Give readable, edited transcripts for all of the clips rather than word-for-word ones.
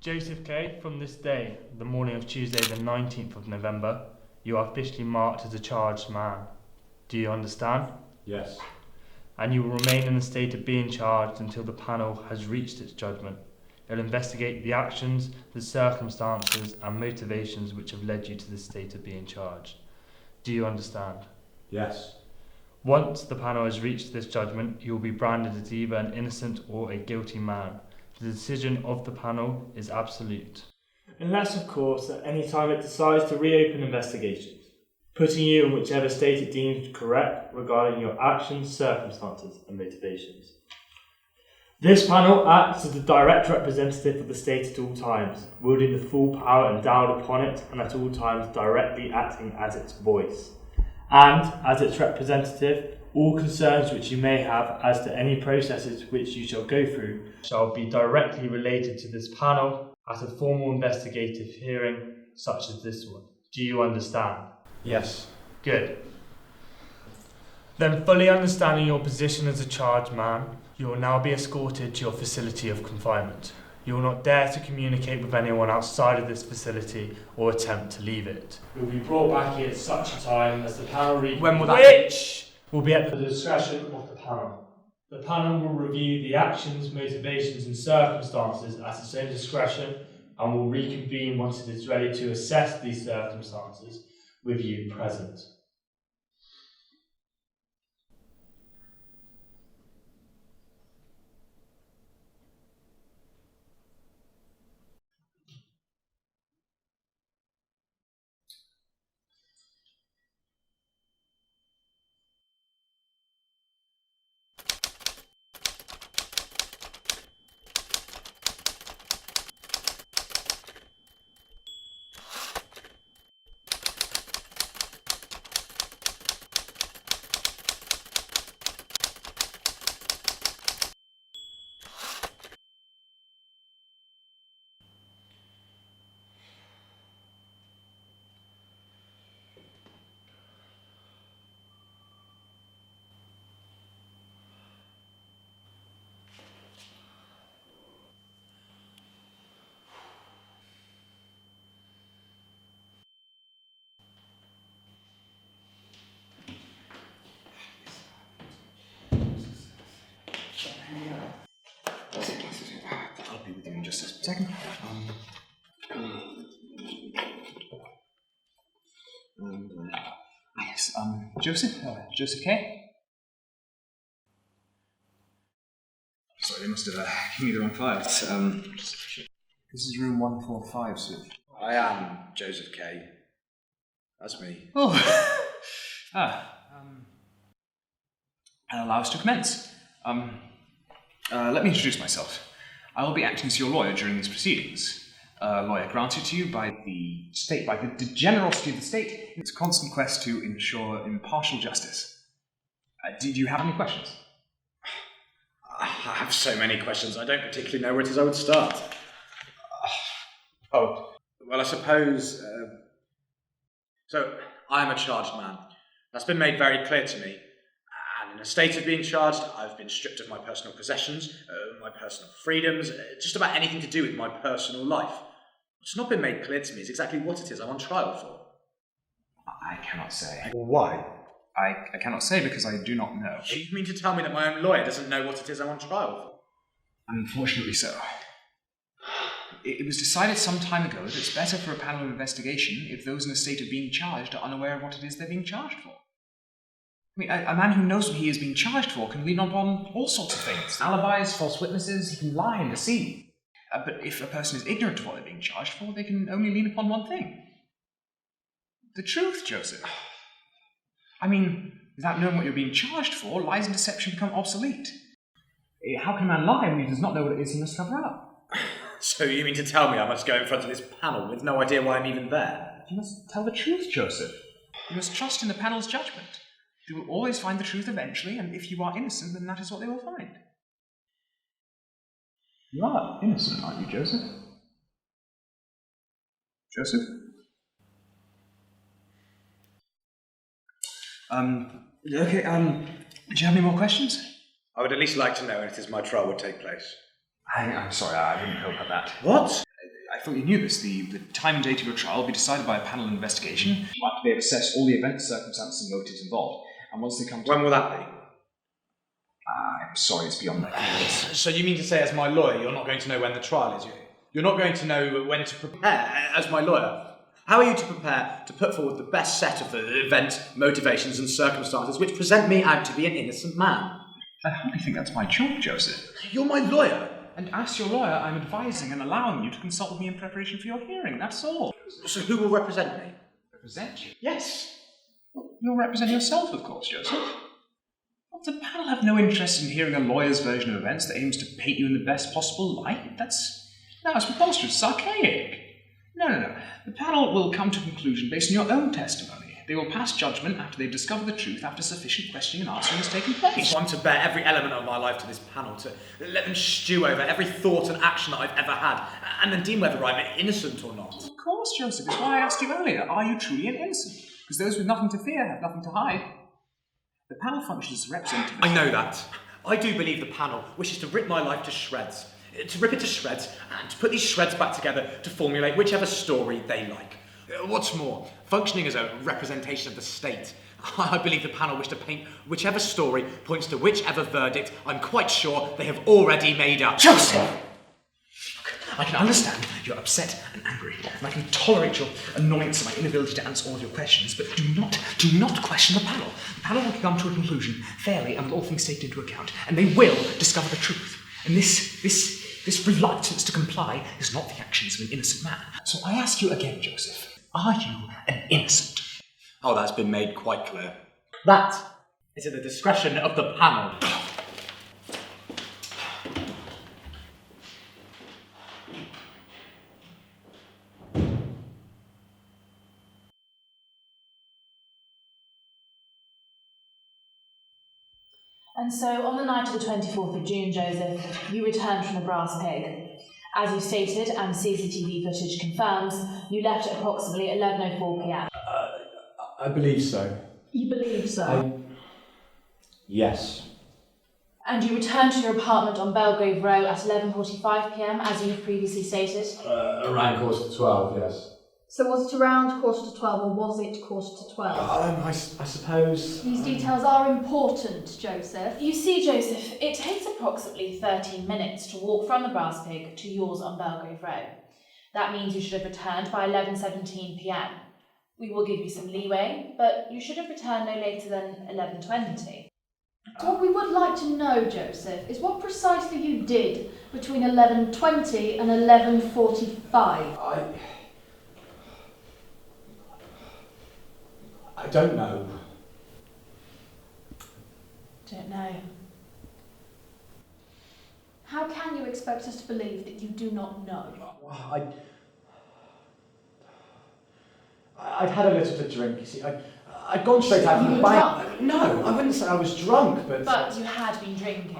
Joseph K., from this day, the morning of Tuesday the 19th of November, you are officially marked as a charged man. Do you understand? Yes. And you will remain in the state of being charged until the panel has reached its judgment. It will investigate the actions, the circumstances and motivations which have led you to this state of being charged. Do you understand? Yes. Once the panel has reached this judgment, you will be branded as either an innocent or a guilty man. The decision of the panel is absolute. Unless, of course, at any time it decides to reopen investigations, putting you in whichever state it deems correct regarding your actions, circumstances and motivations. This panel acts as the direct representative of the state at all times, wielding the full power endowed upon it and at all times directly acting as its voice. And, as its representative, all concerns which you may have as to any processes which you shall go through shall be directly related to this panel at a formal investigative hearing such as this one. Do you understand? Yes. Good. Then, fully understanding your position as a charged man, you will now be escorted to your facility of confinement. You will not dare to communicate with anyone outside of this facility or attempt to leave it. You will be brought back here at such a time as the panel reads, which will be at the discretion of the panel. The panel will review the actions, motivations and circumstances at its own discretion and will reconvene once it is ready to assess these circumstances with you present. I'll be with you in just a second. Yes, Joseph K. Sorry, they must have given me the wrong file. This is room 145, sir. I am Joseph K. That's me. Oh, and allow us to commence. Let me introduce myself. I will be acting as your lawyer during these proceedings. A lawyer granted to you by the state, by the generosity of the state, in its constant quest to ensure impartial justice. Did you have any questions? I have so many questions, I don't particularly know where it is I would start. Well, I suppose... So, I am a charged man. That's been made very clear to me. And in a state of being charged, I've been stripped of my personal possessions, my personal freedoms, just about anything to do with my personal life. What's not been made clear to me is exactly what it is I'm on trial for. I cannot say. Why? I cannot say because I do not know. You mean to tell me that my own lawyer doesn't know what it is I'm on trial for? Unfortunately so. It was decided some time ago that it's better for a panel of investigation if those in a state of being charged are unaware of what it is they're being charged for. I mean, a man who knows what he is being charged for can lean upon all sorts of things. Alibis, false witnesses, he can lie and deceive. But if a person is ignorant of what they're being charged for, they can only lean upon one thing. The truth, Joseph. I mean, without knowing what you're being charged for, lies and deception become obsolete. How can a man lie when he does not know what it is he must cover up? So you mean to tell me I must go in front of this panel with no idea why I'm even there? You must tell the truth, Joseph. You must trust in the panel's judgment. They will always find the truth eventually, and if you are innocent, then that is what they will find. You are innocent, aren't you, Joseph? Joseph? Okay, do you have any more questions? I would at least like to know when it is my trial would take place. I'm sorry, I wouldn't know about that. What? I thought you knew this. The time and date of your trial will be decided by a panel of investigation. After they have assessed all the events, circumstances, and motives involved. And once they come to... When will that be? I'm sorry, it's beyond my competence. So you mean to say, as my lawyer, you're not going to know when the trial is? You're not going to know when to prepare as my lawyer? How are you to prepare to put forward the best set of the events, motivations and circumstances which present me out to be an innocent man? I hardly think that's my job, Joseph. You're my lawyer. And as your lawyer, I'm advising and allowing you to consult with me in preparation for your hearing, that's all. So who will represent me? Represent you? Yes. You'll represent yourself, of course, Joseph. Well, the panel have no interest in hearing a lawyer's version of events that aims to paint you in the best possible light. It's preposterous, it's archaic. No. The panel will come to a conclusion based on your own testimony. They will pass judgment after they've discovered the truth, after sufficient questioning and answering has taken place. So I'm to bear every element of my life to this panel, to let them stew over every thought and action that I've ever had, and then deem whether I'm innocent or not. Of course, Joseph. It's why I asked you earlier, are you truly an innocent? Because those with nothing to fear have nothing to hide. The panel functions as representative. I know that. I do believe the panel wishes to rip my life to shreds. To rip it to shreds, and to put these shreds back together to formulate whichever story they like. What's more, functioning as a representation of the state, I believe the panel wish to paint whichever story points to whichever verdict I'm quite sure they have already made up. Joseph! Look, I can understand you're upset and angry, and I can tolerate your annoyance at my inability to answer all of your questions, but do not question the panel. The panel will come to a conclusion fairly and with all things taken into account, and they will discover the truth. And this reluctance to comply is not the actions of an innocent man. So I ask you again, Joseph, are you an innocent? Oh, that's been made quite clear. That is at the discretion of the panel. And so, on the night of the 24th of June, Joseph, you returned from the Brass Pig. As you stated, and CCTV footage confirms, you left at approximately 11:04 p.m. I believe so. You believe so? Yes. And you returned to your apartment on Belgrave Row at 11:45 p.m, as you have previously stated? Around 11:45, yes. So was it around 11:45 or was it 11:45? I suppose... These details are important, Joseph. You see, Joseph, it takes approximately 13 minutes to walk from the Brass Pig to yours on Belgrave Row. That means you should have returned by 11:17 p.m. We will give you some leeway, but you should have returned no later than 11:20. What we would like to know, Joseph, is what precisely you did between 11:20 and 11:45. I don't know. Don't know. How can you expect us to believe that you do not know? Well, I'd had a little to drink, you see. I'd gone straight out from the bank. No, I wouldn't say I was drunk, but... But you had been drinking.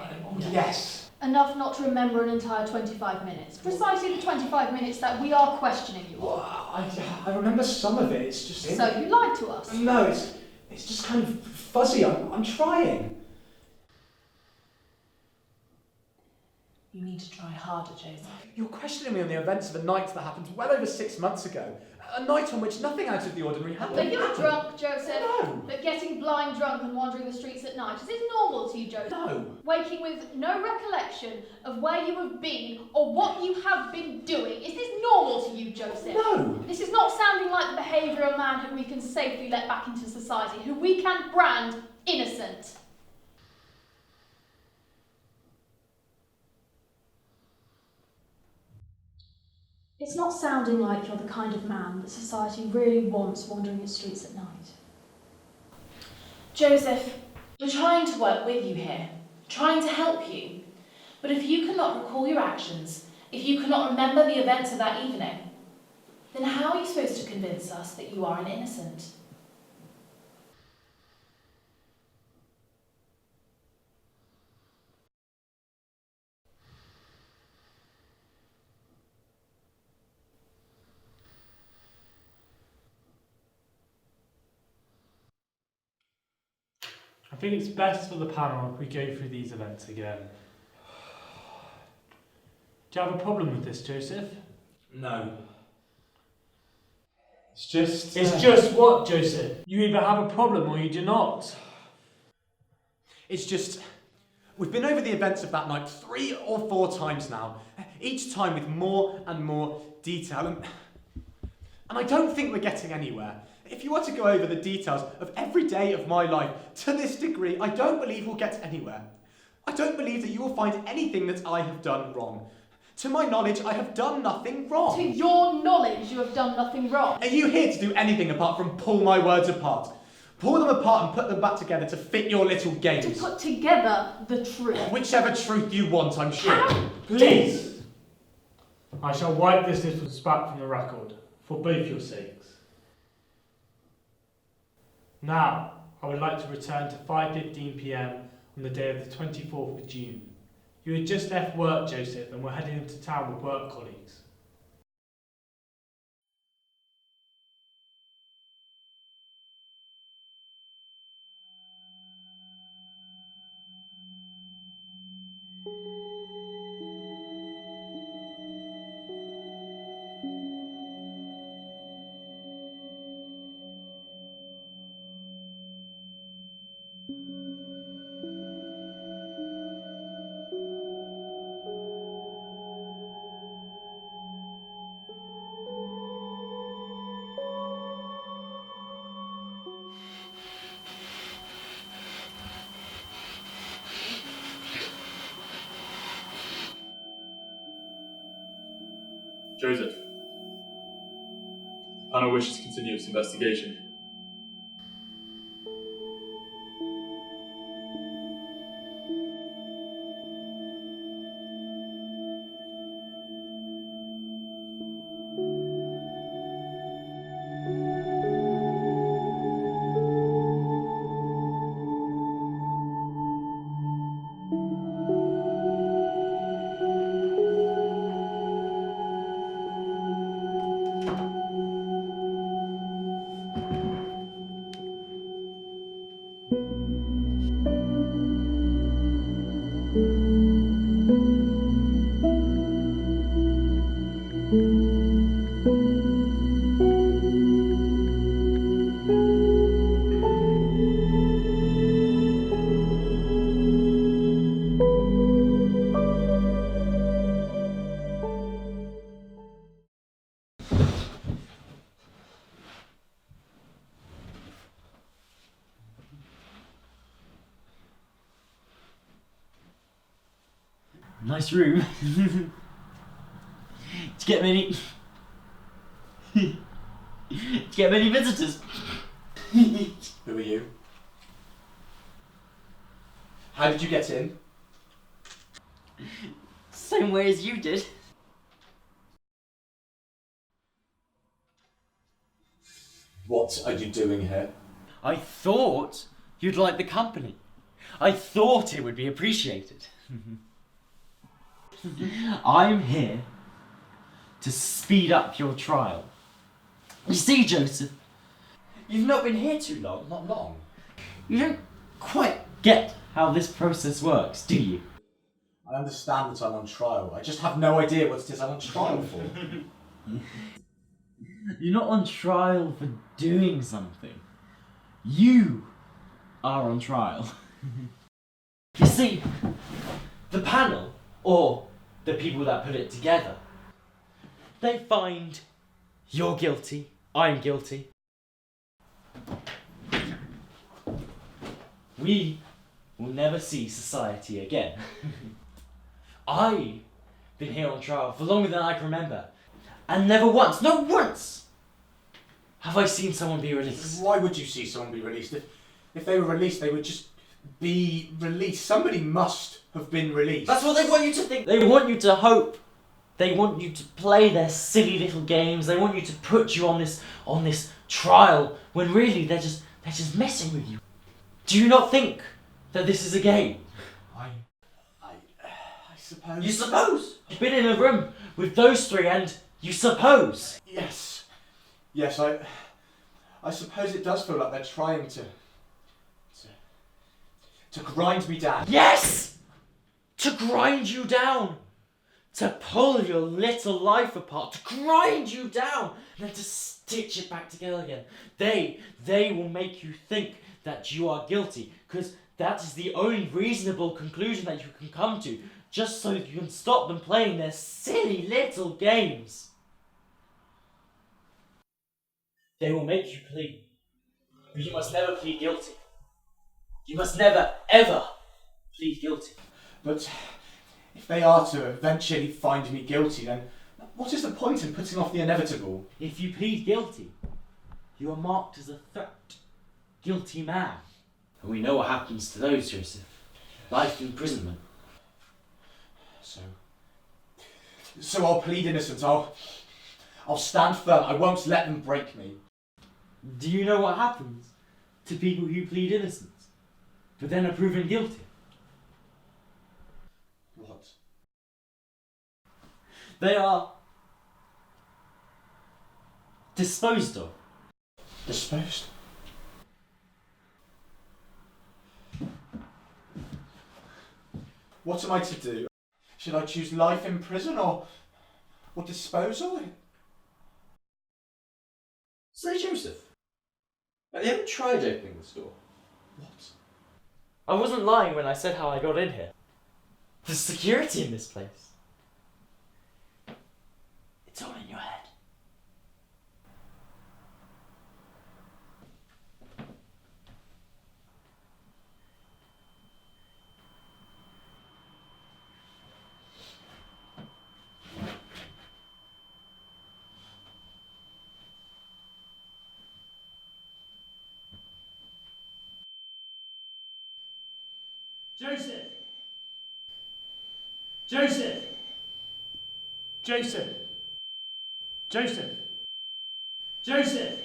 Yes. Enough not to remember an entire 25 minutes. Precisely the 25 minutes that we are questioning you Well, on. I remember some of it, it's just... So you lied to us? No, it's just kind of fuzzy. I'm trying. You need to try harder, Joseph. You're questioning me on the events of a night that happened well over 6 months ago. A night on which nothing out of the ordinary happened. Are you drunk, Joseph? No. But getting blind drunk and wandering the streets at night, is this normal to you, Joseph? No. Waking with no recollection of where you have been or what you have been doing, is this normal to you, Joseph? No. This is not sounding like the behaviour of a man who we can safely let back into society, who we can brand innocent. It's not sounding like you're the kind of man that society really wants wandering its streets at night. Joseph, we're trying to work with you here, trying to help you. But if you cannot recall your actions, if you cannot remember the events of that evening, then how are you supposed to convince us that you are an innocent? I think it's best for the panel if we go through these events again. Do you have a problem with this, Joseph? No. It's just... It's just what, Joseph? You either have a problem or you do not. It's just... We've been over the events of that night 3 or 4 times now, each time with more and more detail, and I don't think we're getting anywhere. If you were to go over the details of every day of my life to this degree, I don't believe we'll get anywhere. I don't believe that you will find anything that I have done wrong. To my knowledge, I have done nothing wrong. To your knowledge, you have done nothing wrong. Are you here to do anything apart from pull my words apart? Pull them apart and put them back together to fit your little games. To put together the truth. Whichever truth you want, I'm sure. Please! I shall wipe this little spat from the record, for both your sakes. Now, I would like to return to 5:15 p.m. on the day of the 24th of June. You had just left work, Joseph, and were heading into town with work colleagues. Joseph. Panel wishes to continue its investigation. Nice room. Did you get many... Did you get many visitors? Who are you? How did you get in? Same way as you did. What are you doing here? I thought you'd like the company. I thought it would be appreciated. I'm here to speed up your trial. You see, Joseph, you've not been here too long. Not long. You don't quite get how this process works, do you? I understand that I'm on trial. I just have no idea what it is I'm on trial for. You're not on trial for doing something. You are on trial. You see, the panel, or the people that put it together, they find you're guilty, I'm guilty. We will never see society again. I've been here on trial for longer than I can remember, and never once, not once, have I seen someone be released. Why would you see someone be released? If they were released, they would just be released. Somebody must have been released. That's what they want you to think. They want you to hope. They want you to play their silly little games. They want you to put you on this trial when really they're just messing with you. Do you not think that this is a game? I suppose. You suppose? You've been in a room with those three and you suppose. Yes, I suppose it does feel like they're trying to grind me down. Yes! To grind you down. to pull your little life apart, to grind you down, and then to stitch it back together again. They will make you think that you are guilty, because that is the only reasonable conclusion that you can come to, just so you can stop them playing their silly little games. They will make you plead, but you must never plead guilty. You must never, ever plead guilty. But if they are to eventually find me guilty, then what is the point in putting off the inevitable? If you plead guilty, you are marked as a threat, guilty man. And we know what happens to those, Joseph. Life imprisonment. So I'll plead innocence. I'll stand firm. I won't let them break me. Do you know what happens to people who plead innocence, but then are proven guilty? What? They are disposed of. Disposed? What am I to do? Should I choose life in prison or disposal? Say, Joseph, have you ever tried opening this door? What? I wasn't lying when I said how I got in here. The security in this place. It's all in your head. Joseph! Joseph! Joseph! Joseph! Joseph!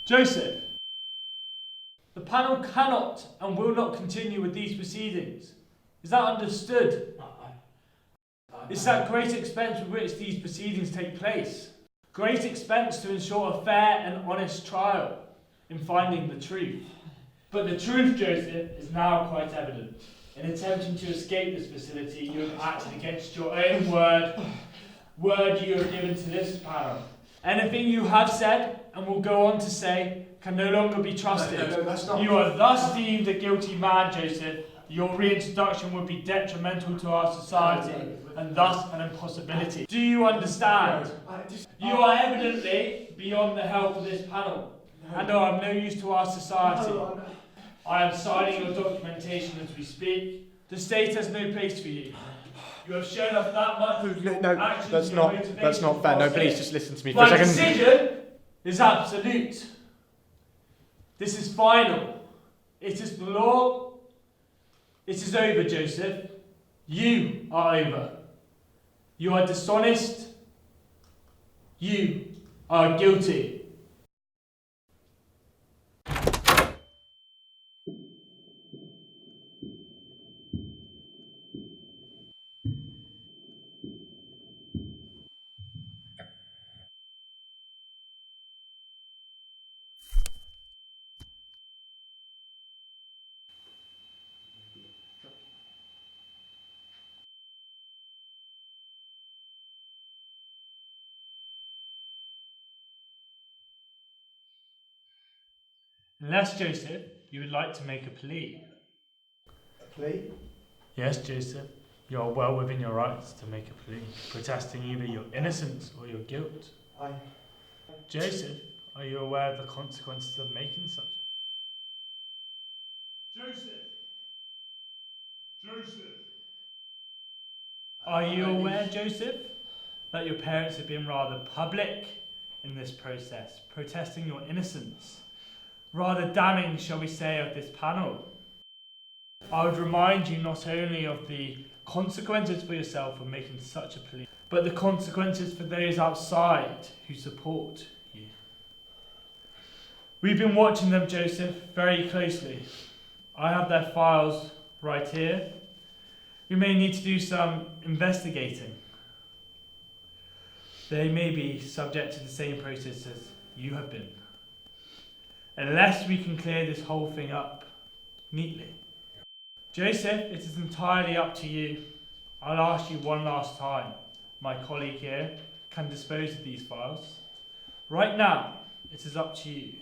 Joseph! The panel cannot and will not continue with these proceedings. Is that understood? It's at great expense with which these proceedings take place. Great expense to ensure a fair and honest trial in finding the truth. But the truth, Joseph, is now quite evident. In attempting to escape this facility, you have acted against your own word you have given to this panel. Anything you have said and will go on to say can no longer be trusted. No, that's not... You are thus deemed a guilty man, Joseph. Your reintroduction would be detrimental to our society and thus an impossibility. Do you understand? You are evidently beyond the help of this panel and are of no use to our society. I am signing your documentation as we speak. The state has no place for you. You have shown us that much. No, that's not fair. No, please just listen to me for a My second. decision is absolute. This is final. It is the law. It is over, Joseph. You are over. You are dishonest. You are guilty. Unless, Joseph, you would like to make a plea. A plea? Yes, Joseph, you are well within your rights to make a plea, protesting either your innocence or your guilt. Joseph, are you aware of the consequences of making such a... Joseph! Joseph! Are you aware, Joseph, that your parents have been rather public in this process, protesting your innocence? Rather damning, shall we say, of this panel. I would remind you not only of the consequences for yourself of making such a plea, but the consequences for those outside who support you. We've been watching them, Joseph, very closely. I have their files right here. We may need to do some investigating. They may be subject to the same process as you have been. Unless we can clear this whole thing up neatly. Joseph, it is entirely up to you. I'll ask you one last time. My colleague here can dispose of these files. Right now, it is up to you.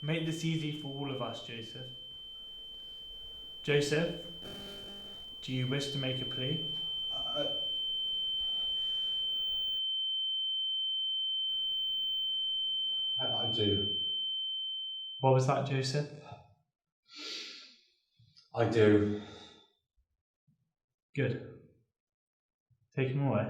Make this easy for all of us, Joseph. Joseph, do you wish to make a plea? I do. What was that, Joseph? I do. Good. Take him away.